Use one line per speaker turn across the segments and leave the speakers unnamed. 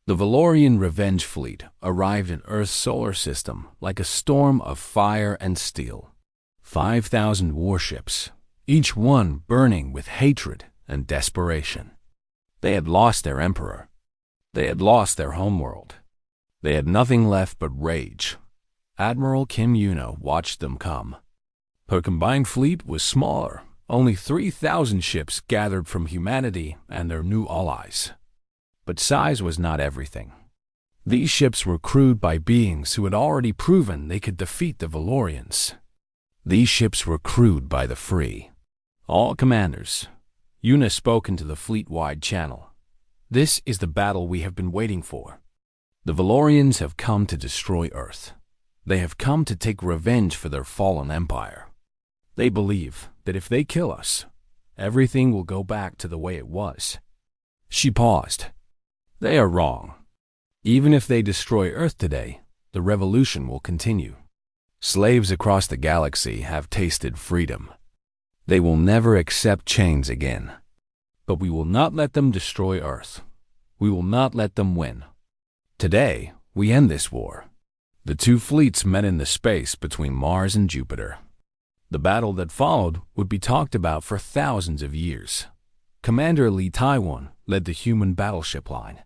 The Valorian Revenge Fleet arrived in Earth's solar system like a storm of fire and steel. 5,000 warships, each one burning with hatred and desperation. They had lost their emperor. They had lost their homeworld. They had nothing left but rage. Admiral Kim Yuna watched them come. Her combined fleet was smaller, only 3,000 ships gathered from humanity and their new allies. But size was not everything. These ships were crewed by beings who had already proven they could defeat the Valorians. These ships were crewed by the free. All commanders. Yuna spoke into the fleet-wide channel. This is the battle we have been waiting for. The Valorians have come to destroy Earth. They have come to take revenge for their fallen empire. They believe that if they kill us, everything will go back to the way it was. She paused. They are wrong. Even if they destroy Earth today, the revolution will continue. Slaves across the galaxy have tasted freedom. They will never accept chains again. But we will not let them destroy Earth. We will not let them win. Today, we end this war. The two fleets met in the space between Mars and Jupiter. The battle that followed would be talked about for thousands of years. Commander Lee Taiwan led the human battleship line.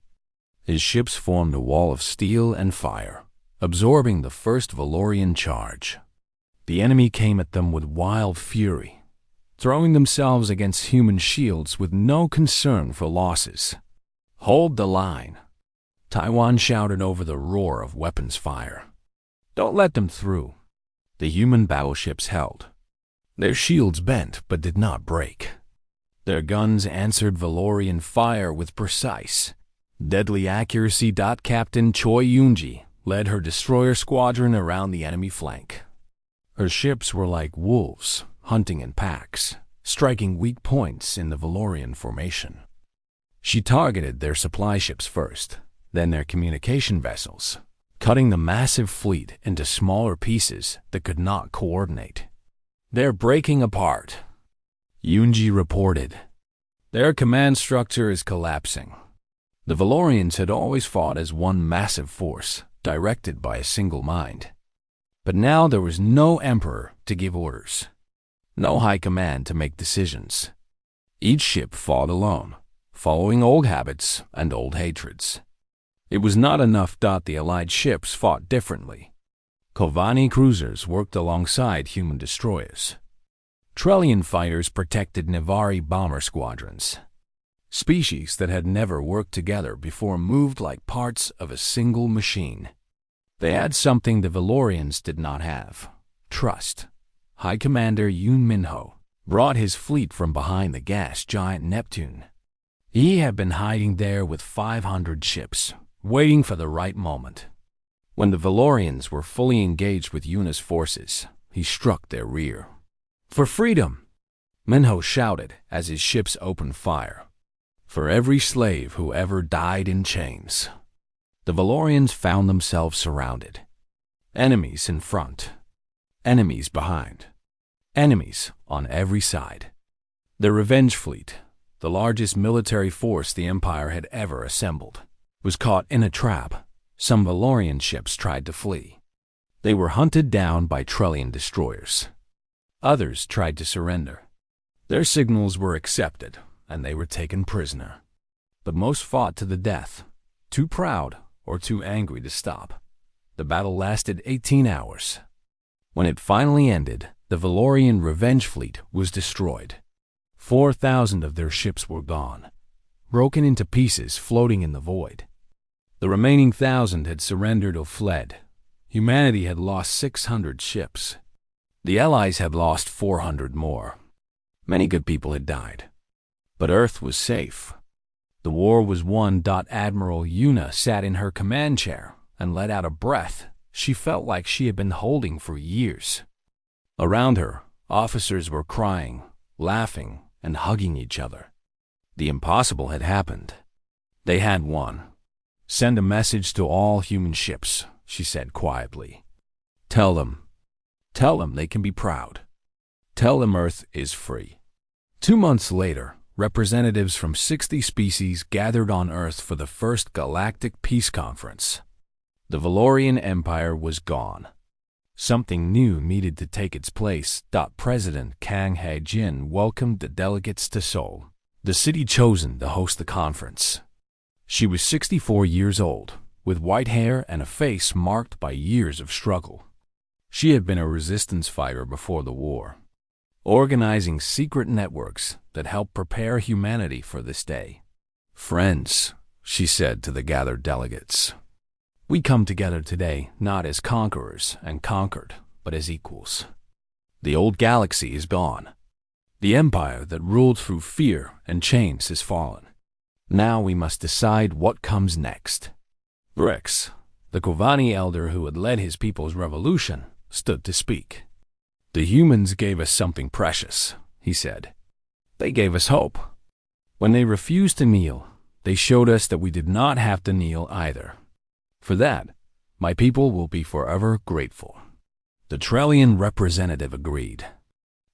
His ships formed a wall of steel and fire, absorbing the first Valorian charge. The enemy came at them with wild fury, throwing themselves against human shields with no concern for losses. "Hold the line," Taiwan shouted over the roar of weapons fire. "Don't let them through." The human battleships held. Their shields bent but did not break. Their guns answered Valorian fire with precise, deadly accuracy. Captain Choi Yoonji led her destroyer squadron around the enemy flank. Her ships were like wolves, hunting in packs, striking weak points in the Valorian formation. She targeted their supply ships first, then their communication vessels, cutting the massive fleet into smaller pieces that could not coordinate. "They're breaking apart," Yoonji reported. "Their command structure is collapsing." The Valorians had always fought as one massive force, directed by a single mind. But now there was no emperor to give orders, no high command to make decisions. Each ship fought alone, following old habits and old hatreds. It was not enough. The Allied ships fought differently. Kovani cruisers worked alongside human destroyers. Trellian fighters protected Nevari bomber squadrons. Species that had never worked together before moved like parts of a single machine. They had something the Valorians did not have: trust. High Commander Yoon Minho brought his fleet from behind the gas giant Neptune. He had been hiding there with 500 ships, waiting for the right moment. When the Valorians were fully engaged with Yuna's forces, he struck their rear. "For freedom!" Minho shouted as his ships opened fire. "For every slave who ever died in chains." The Valorians found themselves surrounded. Enemies in front, enemies behind, enemies on every side. The Revenge Fleet, the largest military force the Empire had ever assembled, was caught in a trap. Some Valorian ships tried to flee. They were hunted down by Trellian destroyers. Others tried to surrender. Their signals were accepted, and they were taken prisoner. But most fought to the death, too proud or too angry to stop. The battle lasted 18 hours. When it finally ended, the Valorian Revenge Fleet was destroyed. 4,000 of their ships were gone, broken into pieces floating in the void. The remaining 1,000 had surrendered or fled. Humanity had lost 600 ships. The Allies had lost 400 more. Many good people had died. But Earth was safe. The war was won. Admiral Yuna sat in her command chair and let out a breath she felt like she had been holding for years. Around her, officers were crying, laughing, and hugging each other. The impossible had happened. They had won. "Send a message to all human ships," she said quietly. Tell them they can be proud. Tell them Earth is free." 2 months later, representatives from 60 species gathered on Earth for the first Galactic Peace Conference. The Valorian Empire was gone. Something new needed to take its place. President Kang Hae-jin welcomed the delegates to Seoul, the city chosen to host the conference. She was 64 years old, with white hair and a face marked by years of struggle. She had been a resistance fighter before the war, organizing secret networks that helped prepare humanity for this day. "Friends," she said to the gathered delegates, "we come together today not as conquerors and conquered, but as equals. The old galaxy is gone. The empire that ruled through fear and chains has fallen. Now we must decide what comes next." Rex, the Kovani elder who had led his people's revolution, stood to speak. "The humans gave us something precious," he said. "They gave us hope. When they refused to kneel, they showed us that we did not have to kneel either. For that, my people will be forever grateful." The Trellian representative agreed.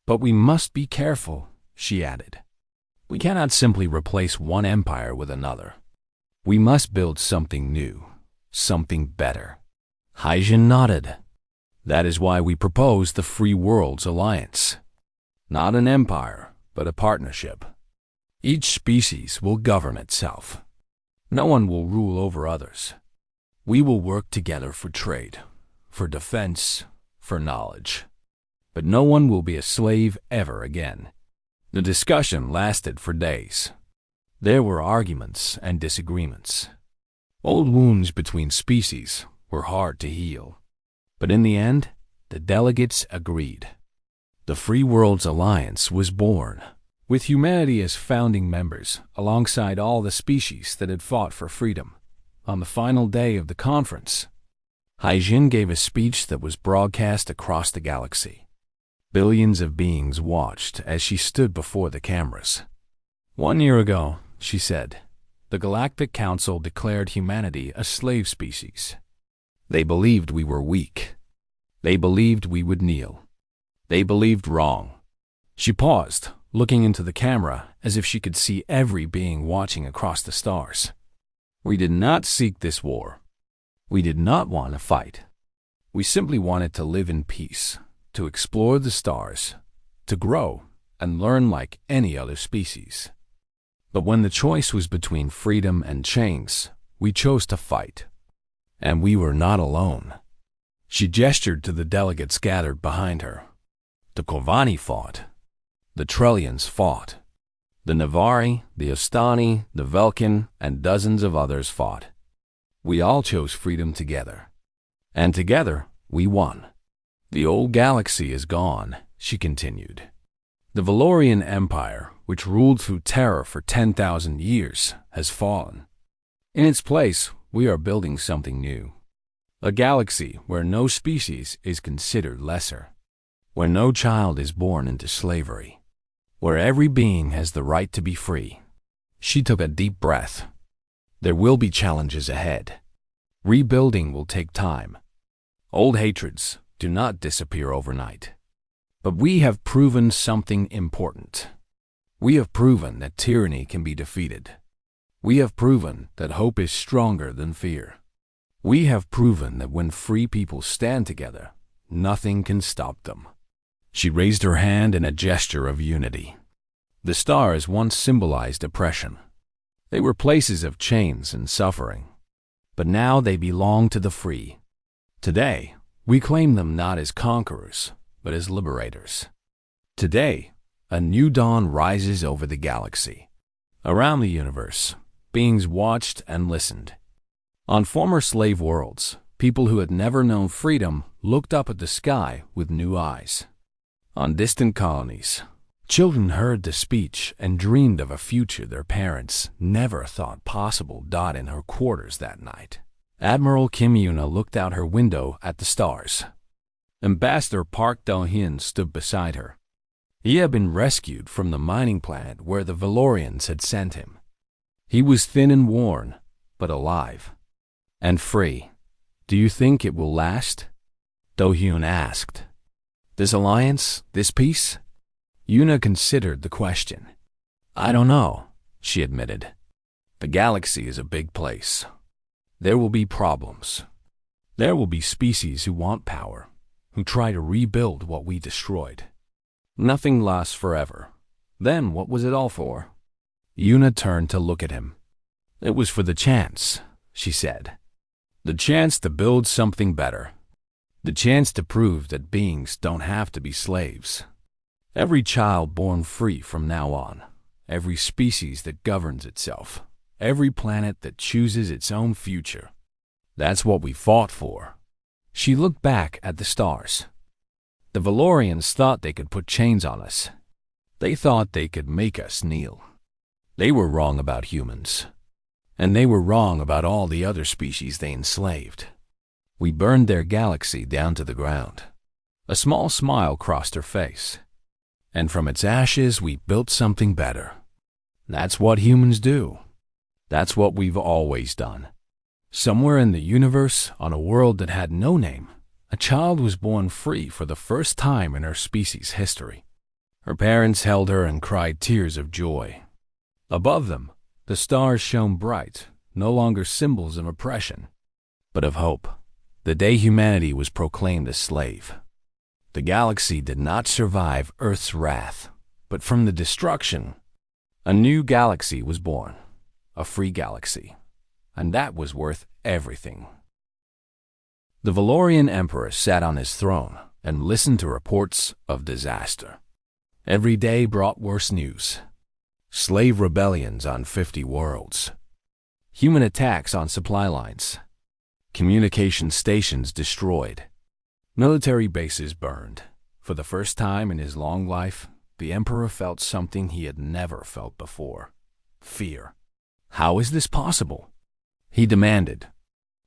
"But we must be careful," she added. "We cannot simply replace one empire with another. We must build something new, something better." Hae-jin nodded. "That is why we propose the Free Worlds Alliance. Not an empire, but a partnership. Each species will govern itself. No one will rule over others. We will work together for trade, for defense, for knowledge. But no one will be a slave ever again." The discussion lasted for days. There were arguments and disagreements. Old wounds between species were hard to heal. But in the end, the delegates agreed. The Free Worlds Alliance was born, with humanity as founding members, alongside all the species that had fought for freedom. On the final day of the conference, Hae-jin gave a speech that was broadcast across the galaxy. Billions of beings watched as she stood before the cameras. "1 year ago," she said, "the Galactic Council declared humanity a slave species. They believed we were weak. They believed we would kneel. They believed wrong." She paused, looking into the camera as if she could see every being watching across the stars. "We did not seek this war. We did not want to fight. We simply wanted to live in peace, to explore the stars, to grow and learn like any other species. But when the choice was between freedom and chains, we chose to fight. And we were not alone." She gestured to the delegates gathered behind her. The Kovani fought. The Trellians fought. The Navari, the Ostani, the Velkin, and dozens of others fought. We all chose freedom together. And together, we won. "The old galaxy is gone," she continued. "The Valorian Empire, which ruled through terror for 10,000 years, has fallen. In its place, we are building something new. A galaxy where no species is considered lesser, where no child is born into slavery, where every being has the right to be free." She took a deep breath. "There will be challenges ahead. Rebuilding will take time. Old hatreds do not disappear overnight. But we have proven something important. We have proven that tyranny can be defeated. We have proven that hope is stronger than fear. We have proven that when free people stand together, nothing can stop them." She raised her hand in a gesture of unity. The stars once symbolized oppression. They were places of chains and suffering. But now they belong to the free. Today, we claim them not as conquerors, but as liberators. Today, a new dawn rises over the galaxy. Around the universe, beings watched and listened. On former slave worlds, people who had never known freedom looked up at the sky with new eyes. On distant colonies, children heard the speech and dreamed of a future their parents never thought possible. In her quarters that night, Admiral Kim Yuna looked out her window at the stars. Ambassador Park Do-hyun stood beside her. He had been rescued from the mining planet where the Valorians had sent him. He was thin and worn, but alive. "And free. Do you think it will last?" Do-hyun asked. "This alliance, this peace?" Yuna considered the question. I don't know, she admitted. The galaxy is a big place. There will be problems. There will be species who want power, who try to rebuild what we destroyed. Nothing lasts forever. Then what was it all for? Yuna turned to look at him. It was for the chance, she said. The chance to build something better. The chance to prove that beings don't have to be slaves. Every child born free from now on, every species that governs itself, every planet that chooses its own future. That's what we fought for. She looked back at the stars. The Valorians thought they could put chains on us. They thought they could make us kneel. They were wrong about humans. And they were wrong about all the other species they enslaved. We burned their galaxy down to the ground. A small smile crossed her face. And from its ashes we built something better. That's what humans do. That's what we've always done. Somewhere in the universe, on a world that had no name, a child was born free for the first time in her species' history. Her parents held her and cried tears of joy. Above them, the stars shone bright, no longer symbols of oppression, but of hope. The day humanity was proclaimed a slave. The galaxy did not survive Earth's wrath, but from the destruction, a new galaxy was born, a free galaxy, and that was worth everything. The Valorian Emperor sat on his throne and listened to reports of disaster. Every day brought worse news. Slave rebellions on 50 worlds. Human attacks on supply lines. Communication stations destroyed. Military bases burned. For the first time in his long life, the Emperor felt something he had never felt before. Fear. How is this possible? He demanded.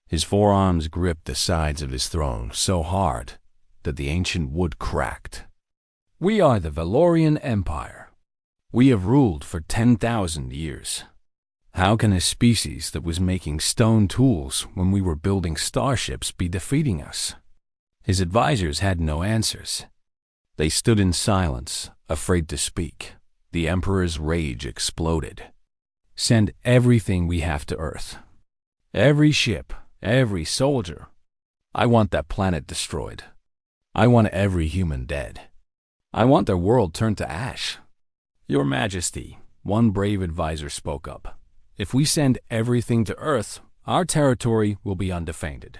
His forearms gripped the sides of his throne so hard that the ancient wood cracked. We are the Valorian Empire. We have ruled for 10,000 years. How can a species that was making stone tools when we were building starships be defeating us? His advisors had no answers. They stood in silence, afraid to speak. The Emperor's rage exploded. Send everything we have to Earth. Every ship, every soldier. I want that planet destroyed. I want every human dead. I want their world turned to ash. Your Majesty, one brave advisor spoke up. If we send everything to Earth, our territory will be undefended.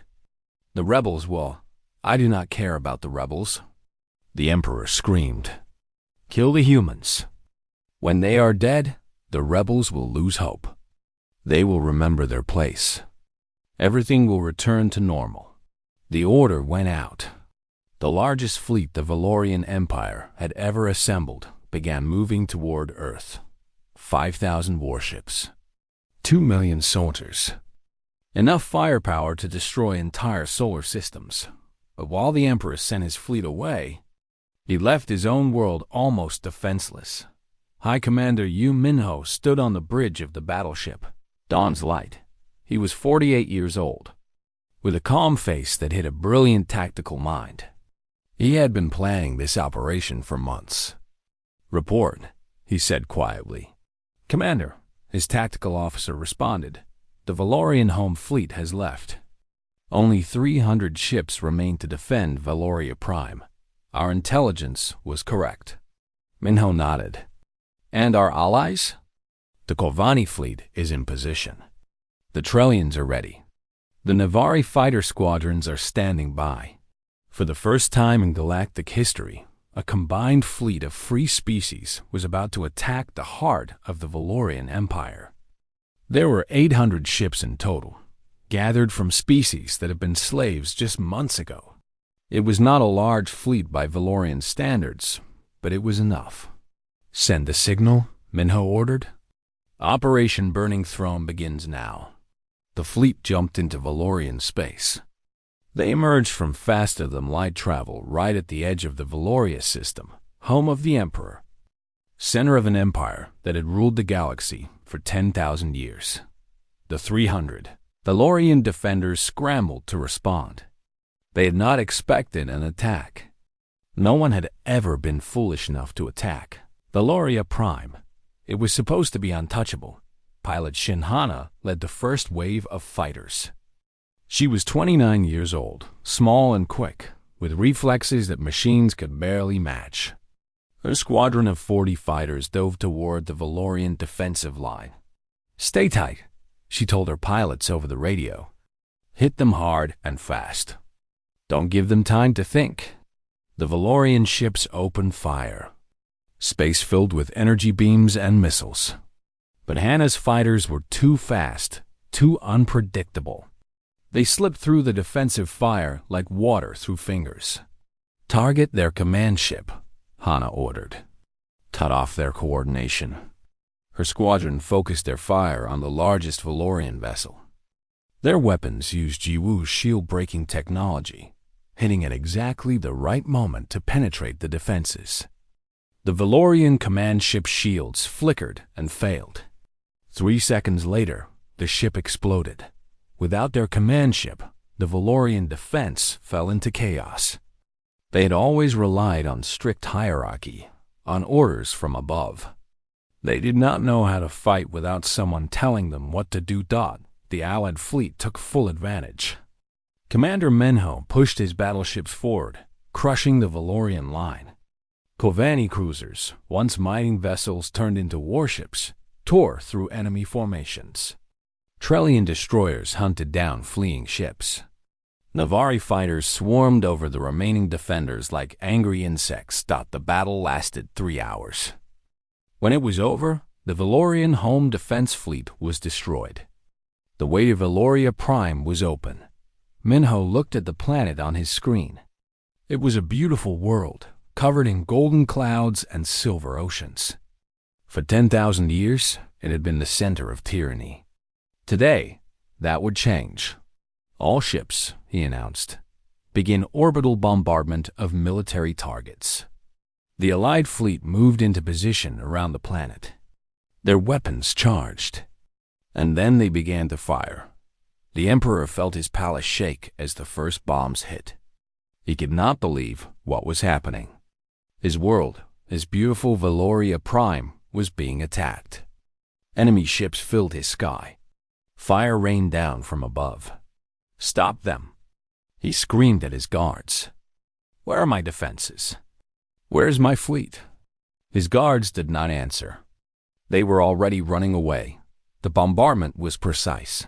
The rebels will. I do not care about the rebels. The Emperor screamed. Kill the humans. When they are dead, the rebels will lose hope. They will remember their place. Everything will return to normal. The order went out. The largest fleet the Valorian Empire had ever assembled began moving toward Earth. 5,000 warships. 2 million soldiers. Enough firepower to destroy entire solar systems. But while the Emperor sent his fleet away, he left his own world almost defenseless. High Commander Yu Minho stood on the bridge of the battleship, Dawn's Light. He was 48 years old, with a calm face that hid a brilliant tactical mind. He had been planning this operation for months. Report, he said quietly. Commander, his tactical officer responded. The Valorian home fleet has left. Only 300 ships remain to defend Valoria Prime. Our intelligence was correct. Minho nodded. And our allies? The Corvani fleet is in position. The Trellians are ready. The Navari fighter squadrons are standing by. For the first time in galactic history, a combined fleet of free species was about to attack the heart of the Valorian Empire. There were 800 ships in total, gathered from species that had been slaves just months ago. It was not a large fleet by Valorian standards, but it was enough. Send the signal, Minho ordered. Operation Burning Throne begins now. The fleet jumped into Valorian space. They emerged from faster-than-light travel right at the edge of the Valoria system, home of the Emperor, center of an empire that had ruled the galaxy for 10,000 years. The 300 Valorian defenders scrambled to respond. They had not expected an attack. No one had ever been foolish enough to attack Valoria Prime. It was supposed to be untouchable. Pilot Shin Hana led the first wave of fighters. She was 29 years old, small and quick, with reflexes that machines could barely match. Her squadron of 40 fighters dove toward the Valorian defensive line. "Stay tight," she told her pilots over the radio. "Hit them hard and fast. Don't give them time to think." The Valorian ships opened fire. Space filled with energy beams and missiles. But Hana's fighters were too fast, too unpredictable. They slipped through the defensive fire like water through fingers. "Target their command ship," Hana ordered. "Cut off their coordination." Her squadron focused their fire on the largest Valorian vessel. Their weapons used Jiwu's shield-breaking technology, hitting at exactly the right moment to penetrate the defenses. The Valorian command ship shields flickered and failed. 3 seconds later, the ship exploded. Without their command ship, the Valorian defense fell into chaos. They had always relied on strict hierarchy, on orders from above. They did not know how to fight without someone telling them what to do. The Allied fleet took full advantage. Commander Menho pushed his battleships forward, crushing the Valorian line. Kovani cruisers, once mining vessels turned into warships, tore through enemy formations. Trellian destroyers hunted down fleeing ships. Navari fighters swarmed over the remaining defenders like angry insects. The battle lasted 3 hours. When it was over, the Valorian home defense fleet was destroyed. The way to Valoria Prime was open. Minho looked at the planet on his screen. It was a beautiful world, covered in golden clouds and silver oceans. For 10,000 years, it had been the center of tyranny. Today, that would change. "All ships," he announced, "begin orbital bombardment of military targets." The Allied fleet moved into position around the planet. Their weapons charged. And then they began to fire. The Emperor felt his palace shake as the first bombs hit. He could not believe what was happening. His world, his beautiful Valoria Prime, was being attacked. Enemy ships filled his sky. Fire rained down from above. "Stop them!" He screamed at his guards. "Where are my defenses? Where's my fleet?" His guards did not answer. They were already running away. The bombardment was precise.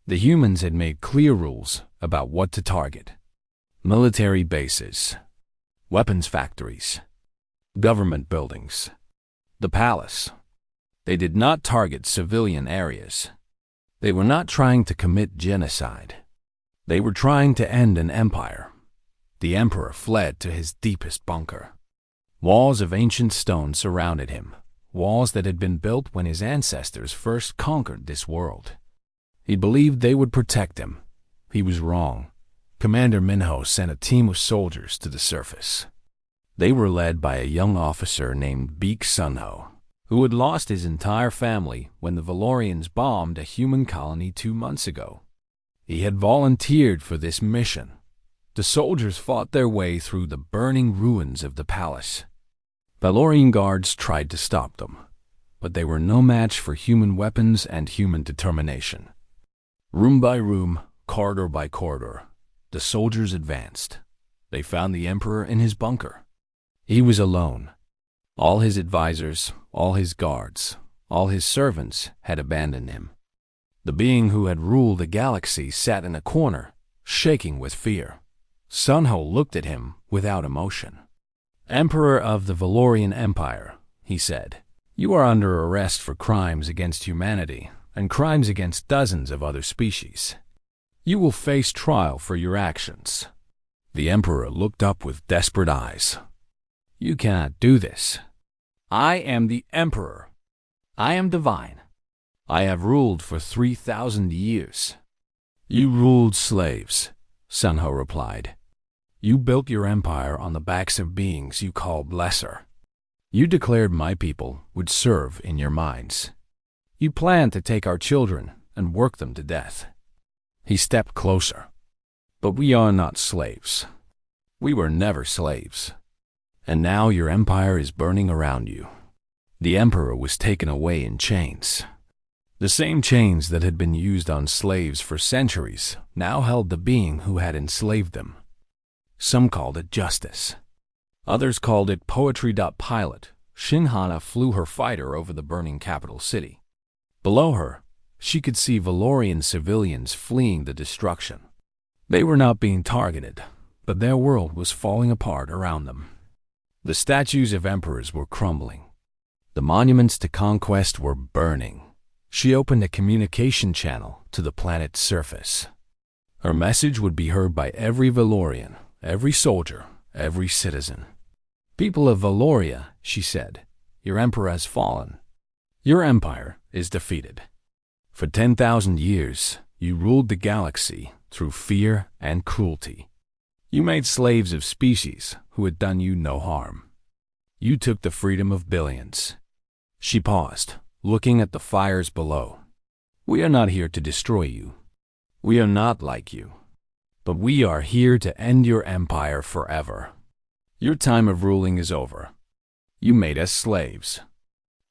The humans had made clear rules about what to target. Military bases, weapons factories, government buildings, the palace. They did not target civilian areas. They were not trying to commit genocide. They were trying to end an empire. The Emperor fled to his deepest bunker. Walls of ancient stone surrounded him, walls that had been built when his ancestors first conquered this world. He believed they would protect him. He was wrong. Commander Minho sent a team of soldiers to the surface. They were led by a young officer named Beek Sunho, who had lost his entire family when the Valorians bombed a human colony 2 months ago. He had volunteered for this mission. The soldiers fought their way through the burning ruins of the palace. Valorian guards tried to stop them, but they were no match for human weapons and human determination. Room by room, corridor by corridor, the soldiers advanced. They found the Emperor in his bunker. He was alone. All his advisors, all his guards, all his servants had abandoned him. The being who had ruled the galaxy sat in a corner, shaking with fear. Sunho looked at him without emotion. "Emperor of the Valorian Empire," he said, "you are under arrest for crimes against humanity and crimes against dozens of other species. You will face trial for your actions." The Emperor looked up with desperate eyes. "You cannot do this. I am the Emperor. I am divine. I have ruled for 3,000 years. You ruled slaves," Sunho replied. "You built your empire on the backs of beings you called lesser. You declared my people would serve in your mines. You planned to take our children and work them to death." He stepped closer. "But we are not slaves. We were never slaves. And now your empire is burning around you. The emperor was taken away in chains. The same chains that had been used on slaves for centuries now held the being who had enslaved them. Some called it justice. Others called it poetry. Pilot Shinhana flew her fighter over the burning capital city. Below her, she could see Valorian civilians fleeing the destruction. They were not being targeted, but their world was falling apart around them. The statues of emperors were crumbling. The monuments to conquest were burning. She opened a communication channel to the planet's surface. Her message would be heard by every Valorian, every soldier, every citizen. People of Valoria, she said, your emperor has fallen. Your empire is defeated. For 10,000 years, you ruled the galaxy through fear and cruelty. You made slaves of species who had done you no harm. You took the freedom of billions. She paused, looking at the fires below. We are not here to destroy you. We are not like you. But we are here to end your empire forever. Your time of ruling is over. You made us slaves.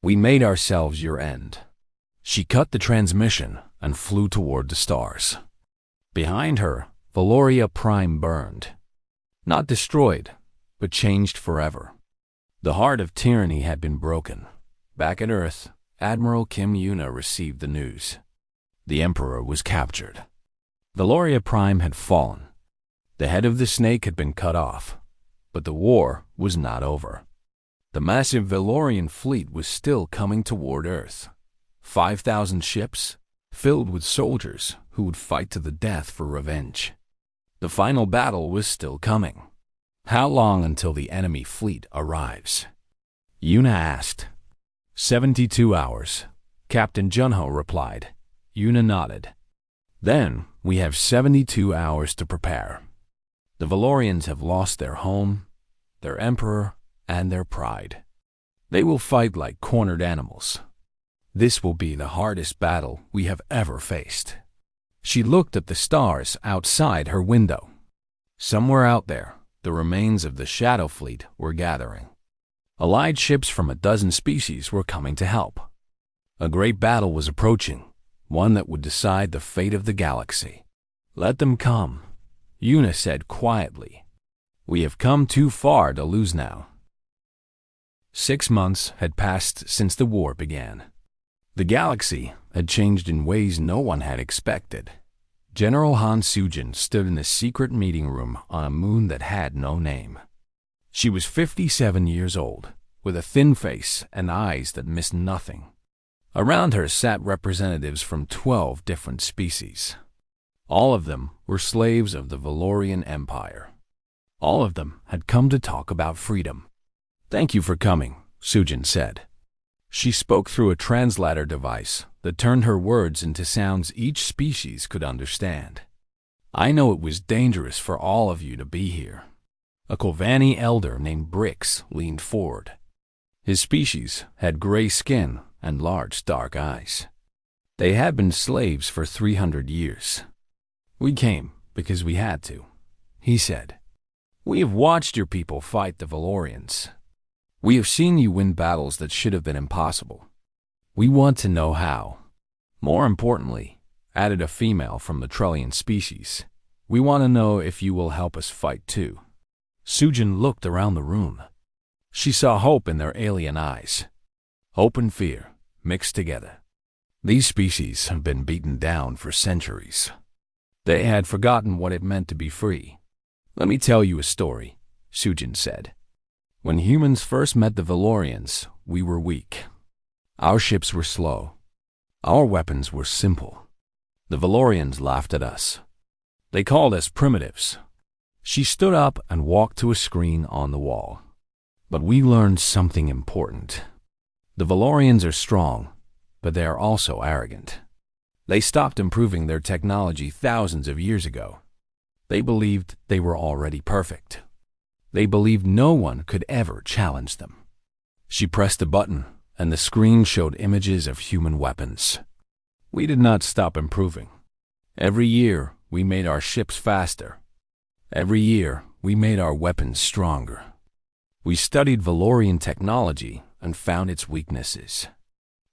We made ourselves your end. She cut the transmission and flew toward the stars. Behind her, Valoria Prime burned. Not destroyed, but changed forever. The heart of tyranny had been broken. Back at Earth, Admiral Kim Yuna received the news. The Emperor was captured. Valoria Prime had fallen. The head of the snake had been cut off. But the war was not over. The massive Valorian fleet was still coming toward Earth. 5,000 ships, filled with soldiers who would fight to the death for revenge. The final battle was still coming. How long until the enemy fleet arrives? Yuna asked. 72 hours, Captain Junho replied. Yuna nodded. Then we have 72 hours to prepare. The Valorians have lost their home, their emperor, and their pride. They will fight like cornered animals. This will be the hardest battle we have ever faced. She looked at the stars outside her window. Somewhere out there, the remains of the Shadow Fleet were gathering. Allied ships from a dozen species were coming to help. A great battle was approaching, one that would decide the fate of the galaxy. Let them come, Yuna said quietly. We have come too far to lose now. 6 months had passed since the war began. The galaxy had changed in ways no one had expected. General Han Sujin stood in a secret meeting room on a moon that had no name. She was 57 years old, with a thin face and eyes that missed nothing. Around her sat representatives from 12 different species. All of them were slaves of the Valorian Empire. All of them had come to talk about freedom. Thank you for coming, Sujin said. She spoke through a translator device that turned her words into sounds each species could understand. I know it was dangerous for all of you to be here. A Kolvani elder named Brix leaned forward. His species had gray skin and large dark eyes. They had been slaves for 300 years. We came because we had to, he said. We have watched your people fight the Valorians. We have seen you win battles that should have been impossible. We want to know how. More importantly, added a female from the Trellian species, we want to know if you will help us fight too. Sujin looked around the room. She saw hope in their alien eyes. Hope and fear mixed together. These species have been beaten down for centuries. They had forgotten what it meant to be free. Let me tell you a story, Sujin said. When humans first met the Valorians, we were weak. Our ships were slow. Our weapons were simple. The Valorians laughed at us. They called us primitives. She stood up and walked to a screen on the wall. But we learned something important. The Valorians are strong, but they are also arrogant. They stopped improving their technology thousands of years ago. They believed they were already perfect. They believed no one could ever challenge them. She pressed a button, and the screen showed images of human weapons. We did not stop improving. Every year, we made our ships faster. Every year, we made our weapons stronger. We studied Valorian technology and found its weaknesses.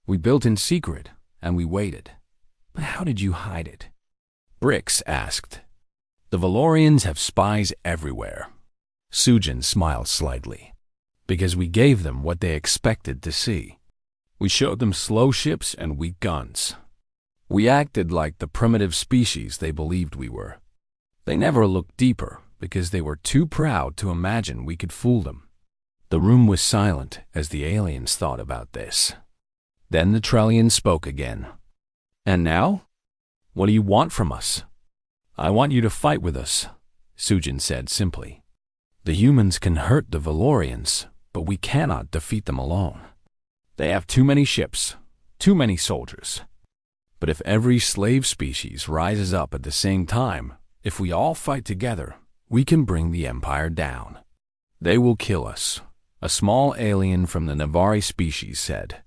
We built in secret, and we waited. But how did you hide it? Brix asked. The Valorians have spies everywhere. Sujin smiled slightly. Because we gave them what they expected to see. We showed them slow ships and weak guns. We acted like the primitive species they believed we were. They never looked deeper because they were too proud to imagine we could fool them. The room was silent as the aliens thought about this. Then the Trellian spoke again. And now? What do you want from us? I want you to fight with us, Sujin said simply. The humans can hurt the Valorians, but we cannot defeat them alone. They have too many ships, too many soldiers. But if every slave species rises up at the same time, if we all fight together, we can bring the Empire down. They will kill us, a small alien from the Navari species said.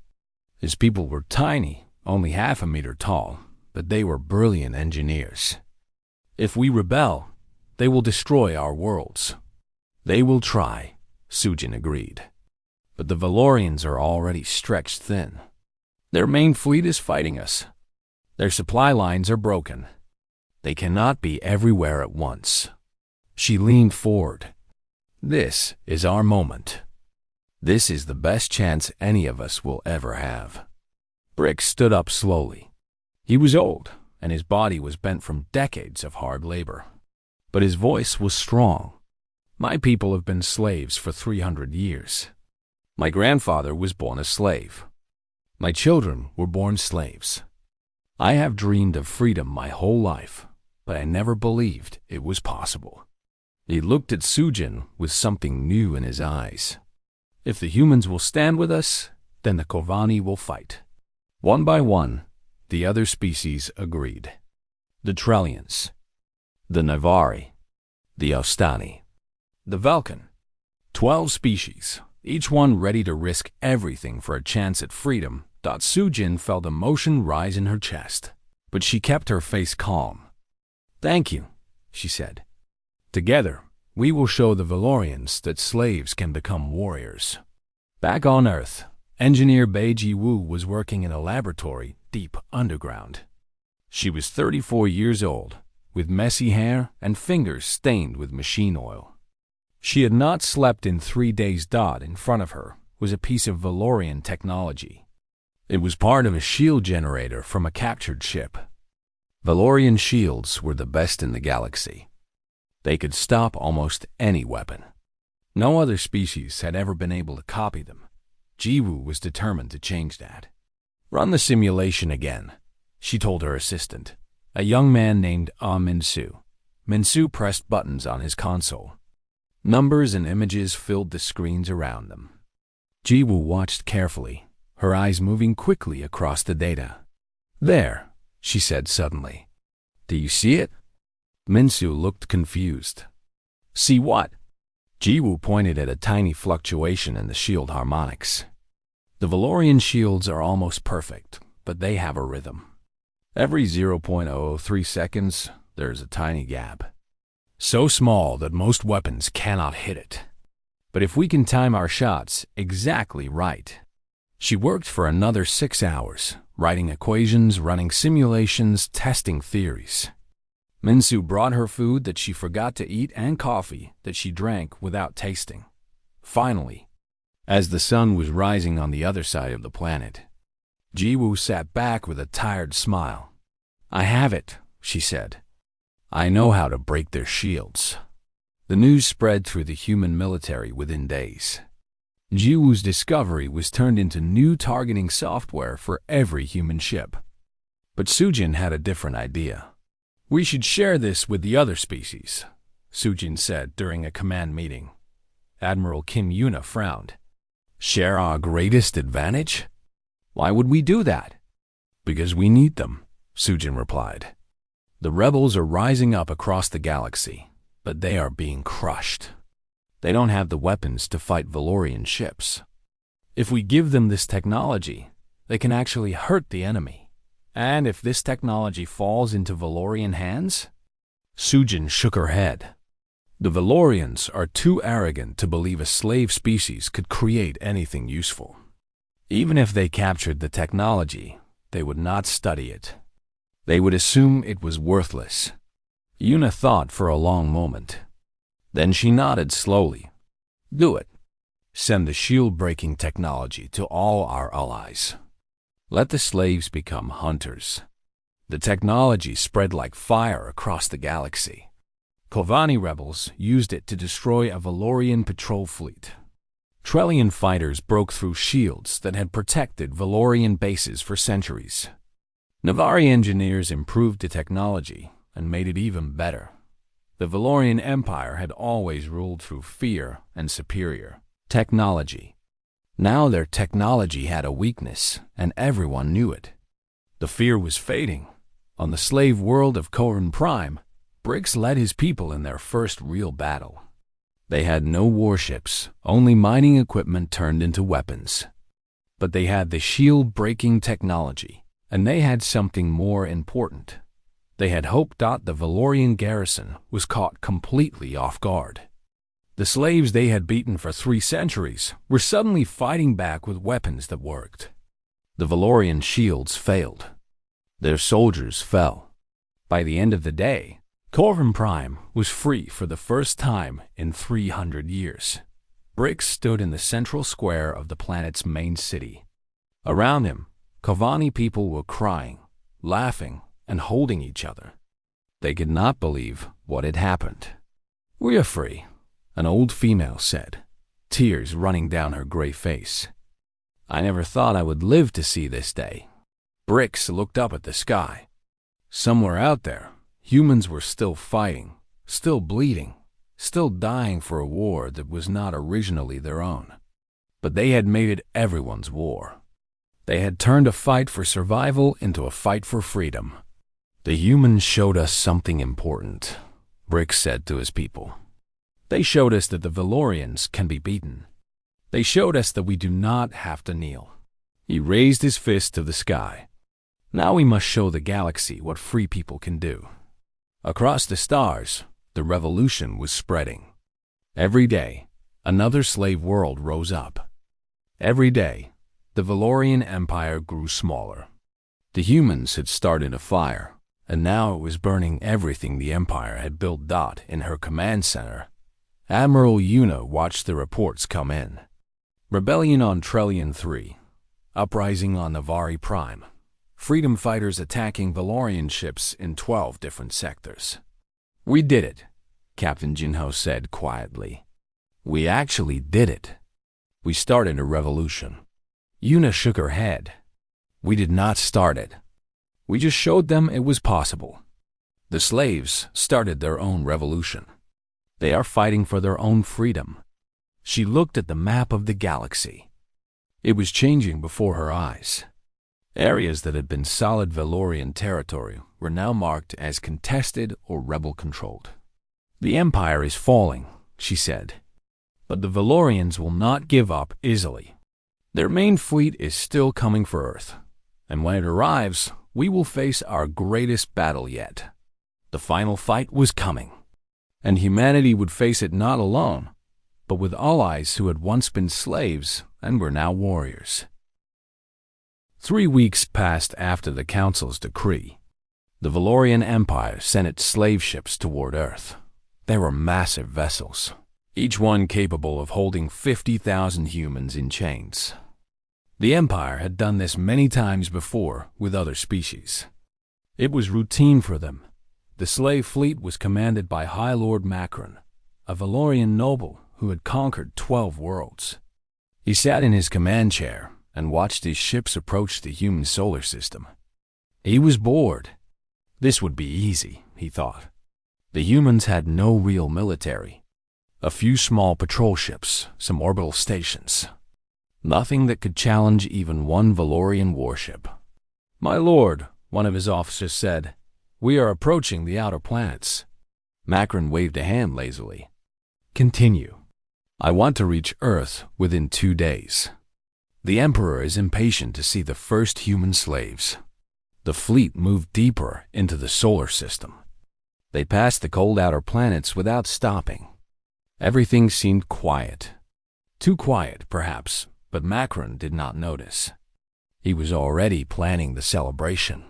His people were tiny, only half a meter tall, but they were brilliant engineers. If we rebel, they will destroy our worlds. They will try, Sujin agreed. But the Valorians are already stretched thin. Their main fleet is fighting us. Their supply lines are broken. They cannot be everywhere at once. She leaned forward. This is our moment. This is the best chance any of us will ever have. Brix stood up slowly. He was old, and his body was bent from decades of hard labor. But his voice was strong. My people have been slaves for 300 years. My grandfather was born a slave. My children were born slaves. I have dreamed of freedom my whole life, but I never believed it was possible. He looked at Sujin with something new in his eyes. If the humans will stand with us, then the Kovani will fight. One by one, the other species agreed. The Trellians, the Navari, the Ostani, the Vulcan. 12 species, each one ready to risk everything for a chance at freedom. Sujin felt emotion rise in her chest, but she kept her face calm. Thank you, she said. Together, we will show the Valorians that slaves can become warriors. Back on Earth, engineer Beiji Wu was working in a laboratory deep underground. She was 34 years old, with messy hair and fingers stained with machine oil. She had not slept in 3 days. In front of her was a piece of Valorian technology. It was part of a shield generator from a captured ship. Valorian shields were the best in the galaxy. They could stop almost any weapon. No other species had ever been able to copy them. Jiwoo was determined to change that. Run the simulation again, she told her assistant, a young man named Minsu. Minsu pressed buttons on his console. Numbers and images filled the screens around them. Jiwoo watched carefully, her eyes moving quickly across the data. There, she said suddenly. Do you see it? Minsu looked confused. See what? Jiwoo pointed at a tiny fluctuation in the shield harmonics. The Valorian shields are almost perfect, but they have a rhythm. Every 0.003 seconds, there's a tiny gap. So small that most weapons cannot hit it. But if we can time our shots exactly right. She worked for another 6 hours, writing equations, running simulations, testing theories. Minsu brought her food that she forgot to eat and coffee that she drank without tasting. Finally, as the sun was rising on the other side of the planet, Jiwoo sat back with a tired smile. I have it, she said. I know how to break their shields. The news spread through the human military within days. Jiwoo's discovery was turned into new targeting software for every human ship. But Sujin had a different idea. We should share this with the other species, Sujin said during a command meeting. Admiral Kim Yuna frowned. Share our greatest advantage? Why would we do that? Because we need them, Sujin replied. The rebels are rising up across the galaxy, but they are being crushed. They don't have the weapons to fight Valorian ships. If we give them this technology, they can actually hurt the enemy. And if this technology falls into Valorian hands? Sujin shook her head. The Valorians are too arrogant to believe a slave species could create anything useful. Even if they captured the technology, they would not study it. They would assume it was worthless. Yuna thought for a long moment. Then she nodded slowly. Do it. Send the shield-breaking technology to all our allies. Let the slaves become hunters. The technology spread like fire across the galaxy. Kovani rebels used it to destroy a Valorian patrol fleet. Trellian fighters broke through shields that had protected Valorian bases for centuries. Navari engineers improved the technology and made it even better. The Valorian Empire had always ruled through fear and superior technology. Now their technology had a weakness, and everyone knew it. The fear was fading. On the slave world of Koran Prime, Brix led his people in their first real battle. They had no warships, only mining equipment turned into weapons. But they had the shield-breaking technology, and they had something more important. They had hoped that the Valorian garrison was caught completely off guard. The slaves they had beaten for 3 centuries were suddenly fighting back with weapons that worked. The Valorian shields failed. Their soldiers fell. By the end of the day, Koran Prime was free for the first time in 300 years. Brix stood in the central square of the planet's main city. Around him, Kovani people were crying, laughing, and holding each other. They could not believe what had happened. "We are free," an old female said, tears running down her gray face. "I never thought I would live to see this day." Brix looked up at the sky. Somewhere out there, humans were still fighting, still bleeding, still dying for a war that was not originally their own. But they had made it everyone's war. They had turned a fight for survival into a fight for freedom. "The humans showed us something important," Brix said to his people. "They showed us that the Valorians can be beaten. They showed us that we do not have to kneel." He raised his fist to the sky. "Now we must show the galaxy what free people can do." Across the stars, the revolution was spreading. Every day, another slave world rose up. Every day, the Valorian Empire grew smaller. The humans had started a fire, and now it was burning everything the Empire had built. In her command center, Admiral Yuna watched the reports come in. Rebellion on Trellian 3, uprising on Navari Prime, freedom fighters attacking Valorian ships in 12 different sectors. "We did it," Captain Jinho said quietly. "We actually did it. We started a revolution." Yuna shook her head. "We did not start it. We just showed them it was possible. The slaves started their own revolution. They are fighting for their own freedom." She looked at the map of the galaxy. It was changing before her eyes. Areas that had been solid Valorian territory were now marked as contested or rebel-controlled. "The Empire is falling," she said. "But the Valorians will not give up easily. Their main fleet is still coming for Earth, and when it arrives, we will face our greatest battle yet." The final fight was coming, and humanity would face it not alone, but with allies who had once been slaves and were now warriors. 3 weeks passed after the Council's decree. The Valorian Empire sent its slave ships toward Earth. They were massive vessels, each one capable of holding 50,000 humans in chains. The Empire had done this many times before with other species. It was routine for them. The slave fleet was commanded by High Lord Macron, a Valorian noble who had conquered 12 worlds. He sat in his command chair and watched his ships approach the human solar system. He was bored. This would be easy, he thought. The humans had no real military. A few small patrol ships, some orbital stations. Nothing that could challenge even one Valorian warship. "My lord," one of his officers said, "we are approaching the outer planets." Macron waved a hand lazily. "Continue. I want to reach Earth within 2 days." The Emperor is impatient to see the first human slaves. The fleet moved deeper into the solar system. They passed the cold outer planets without stopping. Everything seemed quiet. Too quiet, perhaps, but Macron did not notice. He was already planning the celebration.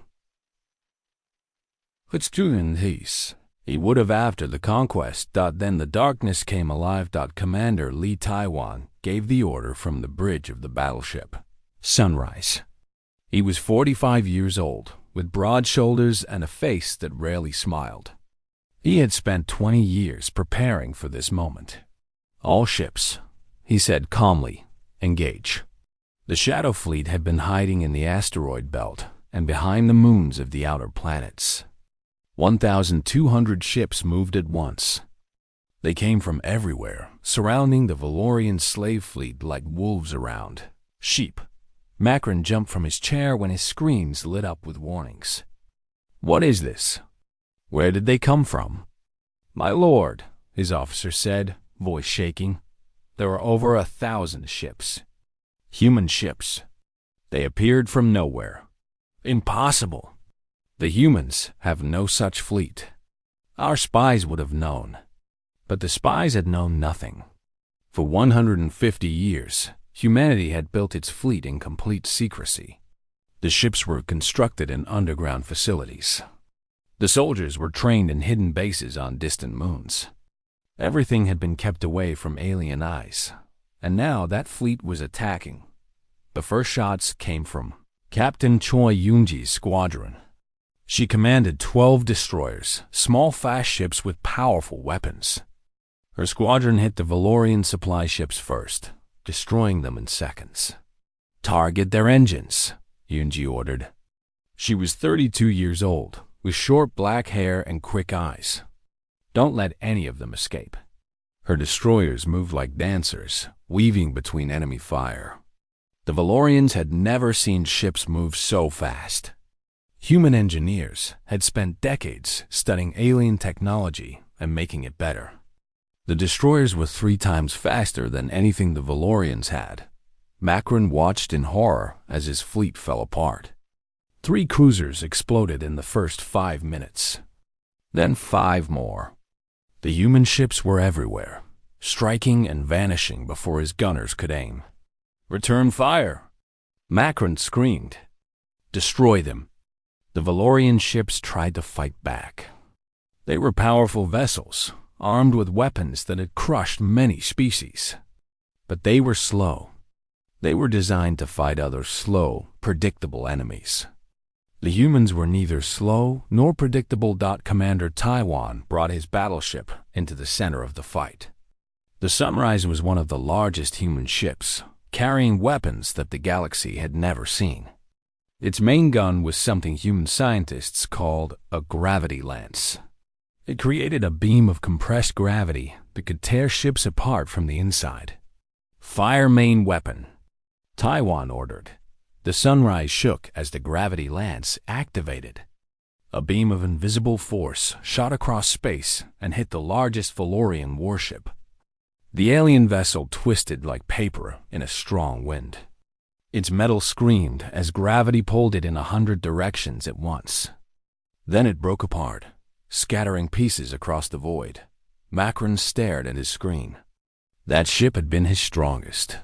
It's true in peace. He would have after the conquest. Then the darkness came alive. Commander Lee Taiwan gave the order from the bridge of the battleship. Sunrise. He was 45 years old, with broad shoulders and a face that rarely smiled. He had spent 20 years preparing for this moment. All ships, he said calmly, engage. The Shadow Fleet had been hiding in the asteroid belt and behind the moons of the outer planets. 1,200 ships moved at once. They came from everywhere, surrounding the Valorian slave fleet like wolves around sheep. Macron jumped from his chair when his screens lit up with warnings. What is this? Where did they come from? My lord, his officer said, voice shaking. There are over 1,000 ships. Human ships. They appeared from nowhere. Impossible. The humans have no such fleet. Our spies would have known. But the spies had known nothing. For 150 years, humanity had built its fleet in complete secrecy. The ships were constructed in underground facilities. The soldiers were trained in hidden bases on distant moons. Everything had been kept away from alien eyes, and now that fleet was attacking. The first shots came from Captain Choi Yoonji's squadron. She commanded 12 destroyers, small fast ships with powerful weapons. Her squadron hit the Valorian supply ships first, destroying them in seconds. Target their engines, Yoonji ordered. She was 32 years old, with short black hair and quick eyes. Don't let any of them escape. Her destroyers moved like dancers, weaving between enemy fire. The Valorians had never seen ships move so fast. Human engineers had spent decades studying alien technology and making it better. The destroyers were 3 times faster than anything the Valorians had. Macron watched in horror as his fleet fell apart. 3 cruisers exploded in the first 5 minutes. Then 5 more. The human ships were everywhere, striking and vanishing before his gunners could aim. Return fire! Macron screamed. Destroy them! The Valorian ships tried to fight back. They were powerful vessels, armed with weapons that had crushed many species. But they were slow. They were designed to fight other slow, predictable enemies. The humans were neither slow nor predictable. Commander Taiwan brought his battleship into the center of the fight. The Sunrise was one of the largest human ships, carrying weapons that the galaxy had never seen. Its main gun was something human scientists called a gravity lance. It created a beam of compressed gravity that could tear ships apart from the inside. Fire main weapon, Taiwan ordered. The Sunrise shook as the gravity lance activated. A beam of invisible force shot across space and hit the largest Valorian warship. The alien vessel twisted like paper in a strong wind. Its metal screamed as gravity pulled it in 100 directions at once. Then it broke apart, scattering pieces across the void. Macron stared at his screen. That ship had been his strongest.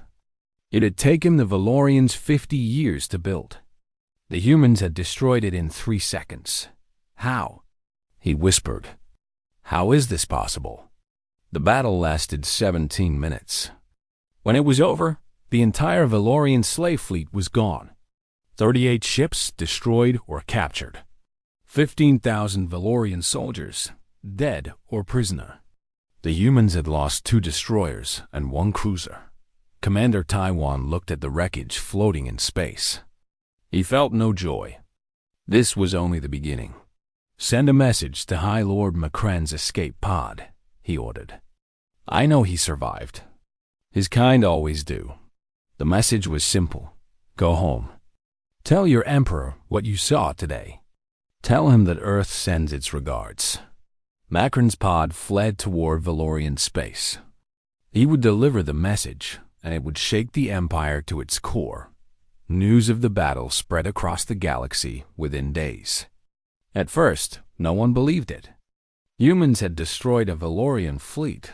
It had taken the Valorians 50 years to build. The humans had destroyed it in 3 seconds. How? He whispered. How is this possible? The battle lasted 17 minutes. When it was over, the entire Valorian slave fleet was gone. 38 ships destroyed or captured. 15,000 Valorian soldiers, dead or prisoner. The humans had lost 2 destroyers and 1 cruiser. Commander Taiwan looked at the wreckage floating in space. He felt no joy. This was only the beginning. Send a message to High Lord Macron's escape pod, he ordered. I know he survived. His kind always do. The message was simple. Go home. Tell your emperor what you saw today. Tell him that Earth sends its regards. Macron's pod fled toward Valorian space. He would deliver the message, and it would shake the Empire to its core. News of the battle spread across the galaxy within days. At first, no one believed it. Humans had destroyed a Valorian fleet.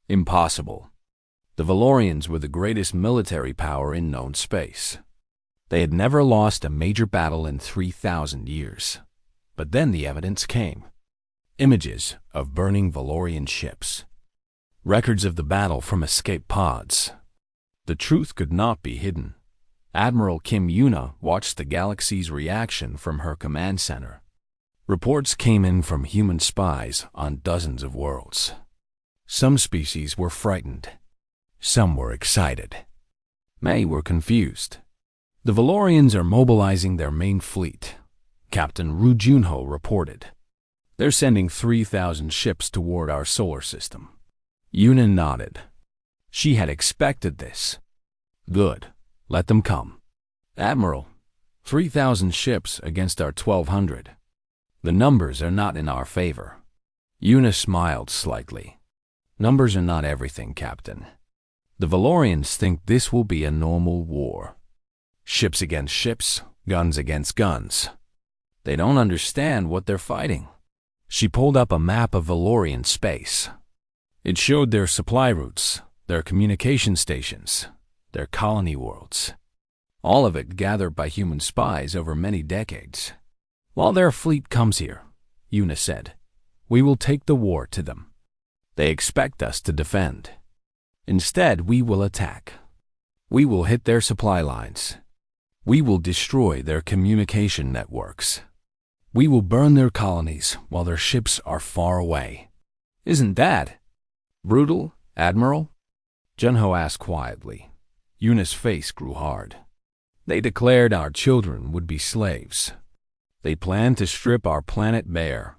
Impossible. The Valorians were the greatest military power in known space. They had never lost a major battle in 3,000 years. But then the evidence came. Images of burning Valorian ships. Records of the battle from escape pods. The truth could not be hidden. Admiral Kim Yuna watched the galaxy's reaction from her command center. Reports came in from human spies on dozens of worlds. Some species were frightened. Some were excited. Many were confused. The Valorians are mobilizing their main fleet, Captain Ru Junho reported. They're sending 3,000 ships toward our solar system. Yuna nodded. She had expected this. Good. Let them come. Admiral, 3,000 ships against our 1,200. The numbers are not in our favor. Yuna smiled slightly. Numbers are not everything, Captain. The Valorians think this will be a normal war. Ships against ships, guns against guns. They don't understand what they're fighting. She pulled up a map of Valorian space. It showed their supply routes, their communication stations, their colony worlds. All of it gathered by human spies over many decades. While their fleet comes here, Yuna said, we will take the war to them. They expect us to defend. Instead, we will attack. We will hit their supply lines. We will destroy their communication networks. We will burn their colonies while their ships are far away. Isn't that brutal, Admiral? Junho asked quietly. Yuna's face grew hard. They declared our children would be slaves. They planned to strip our planet bare.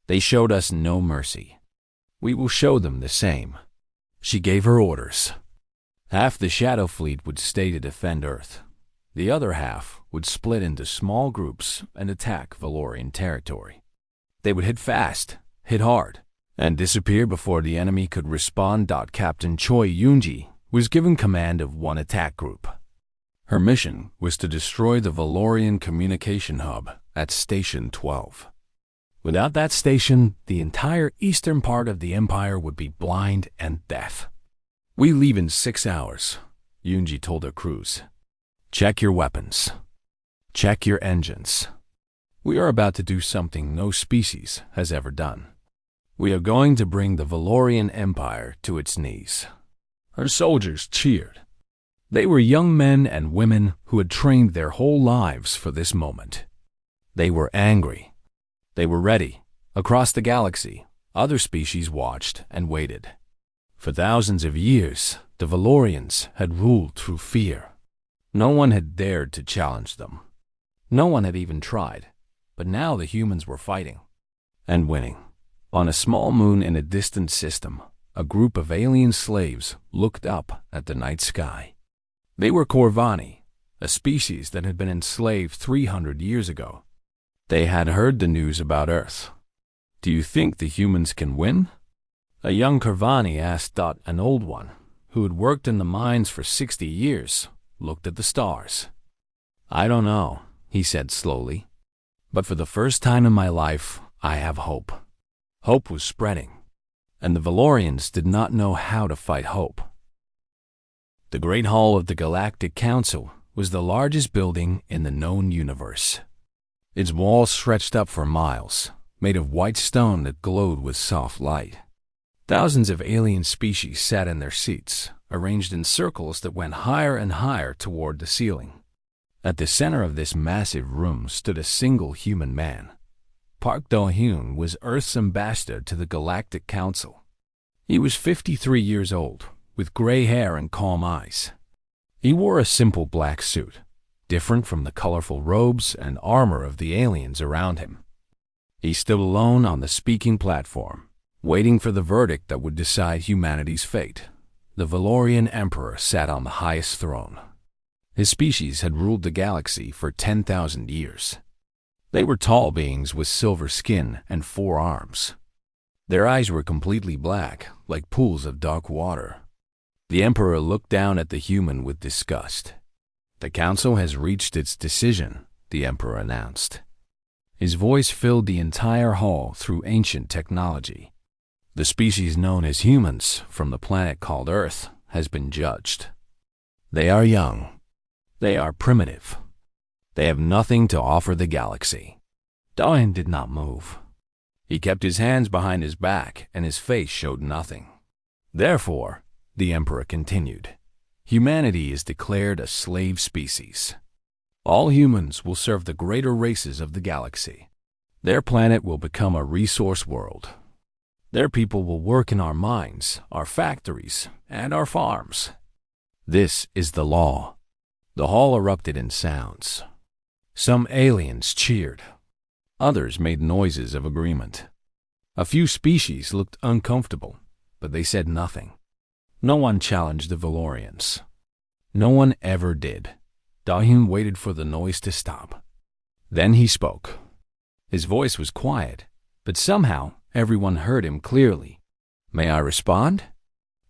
They showed us no mercy. We will show them the same. She gave her orders. Half the Shadow Fleet would stay to defend Earth. The other half would split into small groups and attack Valorian territory. They would hit fast, hit hard, and disappear before the enemy could respond. Captain Choi Yoonji was given command of one attack group. Her mission was to destroy the Valorian communication hub at Station 12. Without that station, the entire eastern part of the Empire would be blind and deaf. We leave in 6 hours, Yoonji told her crews. Check your weapons. Check your engines. We are about to do something no species has ever done. We are going to bring the Valorian Empire to its knees. Her soldiers cheered. They were young men and women who had trained their whole lives for this moment. They were angry. They were ready. Across the galaxy, other species watched and waited. For thousands of years, the Valorians had ruled through fear. No one had dared to challenge them. No one had even tried. But now the humans were fighting. And winning. On a small moon in a distant system, a group of alien slaves looked up at the night sky. They were Corvani, a species that had been enslaved 300 years ago. They had heard the news about Earth. Do you think the humans can win? A young Corvani asked. An old one, who had worked in the mines for 60 years, looked at the stars. I don't know, he said slowly. But for the first time in my life, I have hope. Hope was spreading, and the Valorians did not know how to fight hope. The Great Hall of the Galactic Council was the largest building in the known universe. Its walls stretched up for miles, made of white stone that glowed with soft light. Thousands of alien species sat in their seats, arranged in circles that went higher and higher toward the ceiling. At the center of this massive room stood a single human man. Park Do-hyun was Earth's ambassador to the Galactic Council. He was 53 years old, with gray hair and calm eyes. He wore a simple black suit, different from the colorful robes and armor of the aliens around him. He stood alone on the speaking platform, waiting for the verdict that would decide humanity's fate. The Valorian Emperor sat on the highest throne. His species had ruled the galaxy for 10,000 years. They were tall beings with silver skin and 4 arms. Their eyes were completely black, like pools of dark water. The Emperor looked down at the human with disgust. The Council has reached its decision, the Emperor announced. His voice filled the entire hall through ancient technology. The species known as humans, from the planet called Earth, has been judged. They are young. They are primitive. They have nothing to offer the galaxy. Dahin did not move. He kept his hands behind his back, and his face showed nothing. Therefore, the Emperor continued, humanity is declared a slave species. All humans will serve the greater races of the galaxy. Their planet will become a resource world. Their people will work in our mines, our factories, and our farms. This is the law. The hall erupted in sounds. Some aliens cheered. Others made noises of agreement. A few species looked uncomfortable, but they said nothing. No one challenged the Valorians. No one ever did. Dahin waited for the noise to stop. Then he spoke. His voice was quiet, but somehow everyone heard him clearly. May I respond?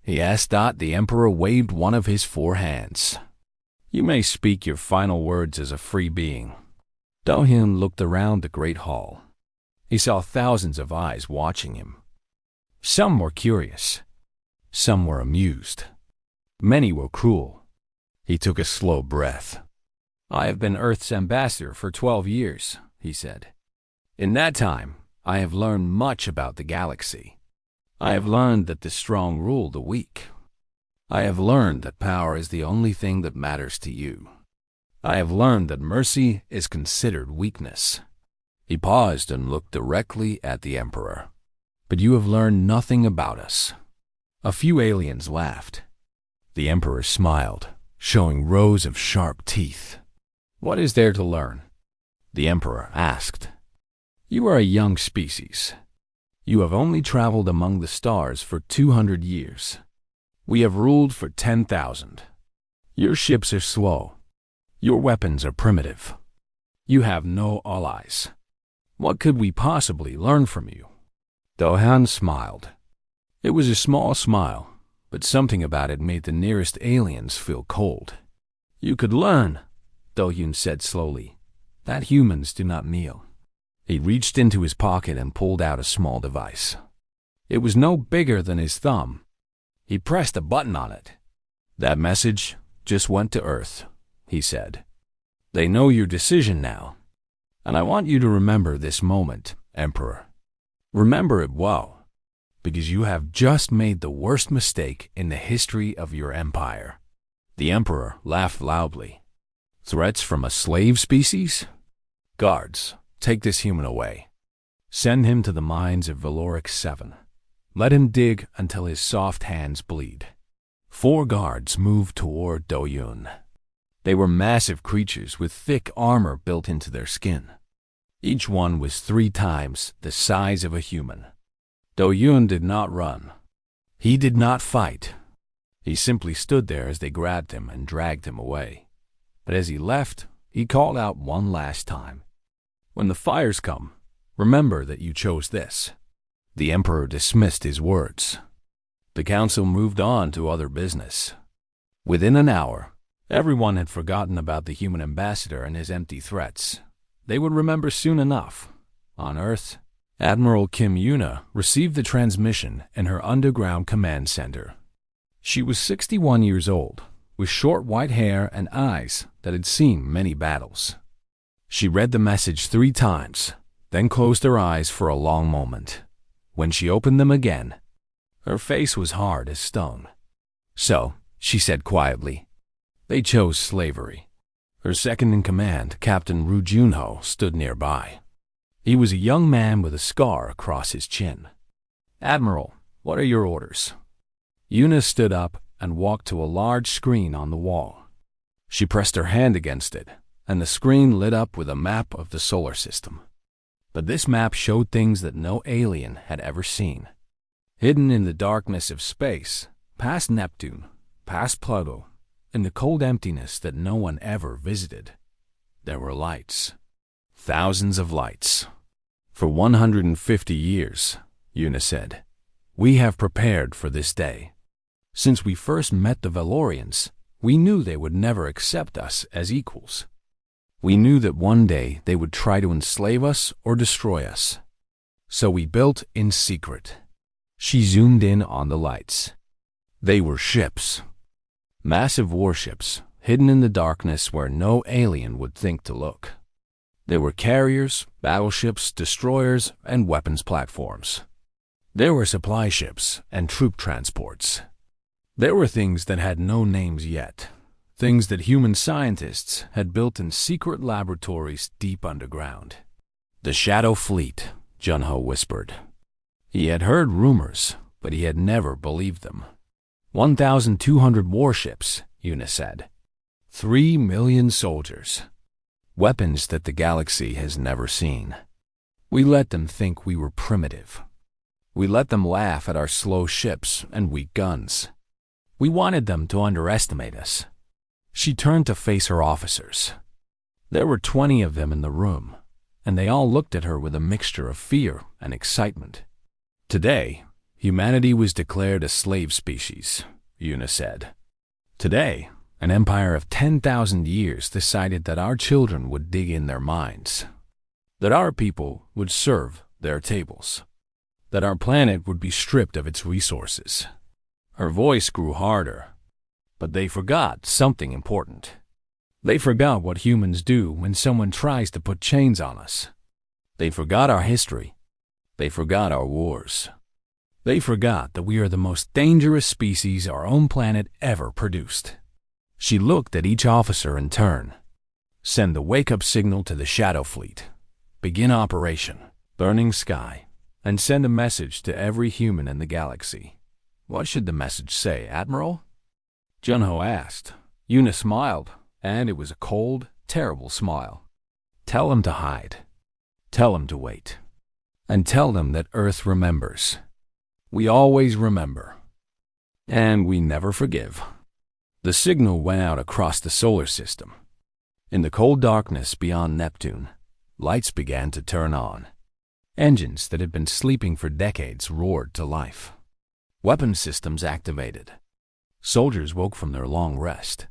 He asked. The Emperor waved one of his 4 hands. You may speak your final words as a free being. Dahin looked around the great hall. He saw thousands of eyes watching him. Some were curious. Some were amused. Many were cruel. He took a slow breath. I have been Earth's ambassador for 12 years, he said. In that time, I have learned much about the galaxy. I have learned that the strong rule the weak. I have learned that power is the only thing that matters to you. I have learned that mercy is considered weakness. He paused and looked directly at the Emperor. But you have learned nothing about us. A few aliens laughed. The Emperor smiled, showing rows of sharp teeth. What is there to learn? The Emperor asked. You are a young species. You have only traveled among the stars for 200 years. We have ruled for 10,000. Your ships are slow. Your weapons are primitive. You have no allies. What could we possibly learn from you? Dahin smiled. It was a small smile, but something about it made the nearest aliens feel cold. You could learn, Dahin said slowly, that humans do not kneel. He reached into his pocket and pulled out a small device. It was no bigger than his thumb. He pressed a button on it. That message just went to Earth, he said. They know your decision now, and I want you to remember this moment, Emperor. Remember it well, because you have just made the worst mistake in the history of your empire. The Emperor laughed loudly. Threats from a slave species? Guards, take this human away. Send him to the mines of Valoric 7. Let him dig until his soft hands bleed. 4 guards moved toward Dahin. They were massive creatures with thick armor built into their skin. Each one was 3 times the size of a human. Dahin did not run. He did not fight. He simply stood there as they grabbed him and dragged him away. But as he left, he called out one last time. When the fires come, remember that you chose this. The Emperor dismissed his words. The council moved on to other business. Within an hour, everyone had forgotten about the human ambassador and his empty threats. They would remember soon enough. On Earth, Admiral Kim Yuna received the transmission in her underground command center. She was 61 years old, with short white hair and eyes that had seen many battles. She read the message 3 times, then closed her eyes for a long moment. When she opened them again, her face was hard as stone. So, she said quietly, they chose slavery. Her second-in-command, Captain Ru Junho, stood nearby. He was a young man with a scar across his chin. Admiral, what are your orders? Yuna stood up and walked to a large screen on the wall. She pressed her hand against it, and the screen lit up with a map of the solar system. But this map showed things that no alien had ever seen. Hidden in the darkness of space, past Neptune, past Pluto, in the cold emptiness that no one ever visited, there were lights. Thousands of lights. For 150 years, Yuna said, we have prepared for this day. Since we first met the Valorians, we knew they would never accept us as equals. We knew that one day they would try to enslave us or destroy us. So we built in secret. She zoomed in on the lights. They were ships, Massive warships, hidden in the darkness where no alien would think to look. There were carriers, battleships, destroyers, and weapons platforms. There were supply ships and troop transports. There were things that had no names yet, things that human scientists had built in secret laboratories deep underground. The Shadow Fleet, Junho whispered. He had heard rumors, but he had never believed them. 1,200 warships, Una said. 3 million soldiers. Weapons that the galaxy has never seen. We let them think we were primitive. We let them laugh at our slow ships and weak guns. We wanted them to underestimate us. She turned to face her officers. There were 20 of them in the room, and they all looked at her with a mixture of fear and excitement. Today, humanity was declared a slave species, Una said. Today, an empire of 10,000 years decided that our children would dig in their minds, that our people would serve their tables, that our planet would be stripped of its resources. Her voice grew harder, but they forgot something important. They forgot what humans do when someone tries to put chains on us. They forgot our history. They forgot our wars. They forgot that we are the most dangerous species our own planet ever produced. She looked at each officer in turn. Send the wake-up signal to the Shadow Fleet. Begin operation. Burning sky. And send a message to every human in the galaxy. What should the message say, Admiral? Junho asked. Una smiled, and it was a cold, terrible smile. Tell them to hide. Tell them to wait. And tell them that Earth remembers. We always remember. And we never forgive. The signal went out across the solar system. In the cold darkness beyond Neptune, lights began to turn on. Engines that had been sleeping for decades roared to life. Weapon systems activated. Soldiers woke from their long rest.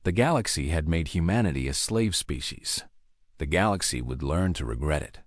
The galaxy had made humanity a slave species. The galaxy would learn to regret it.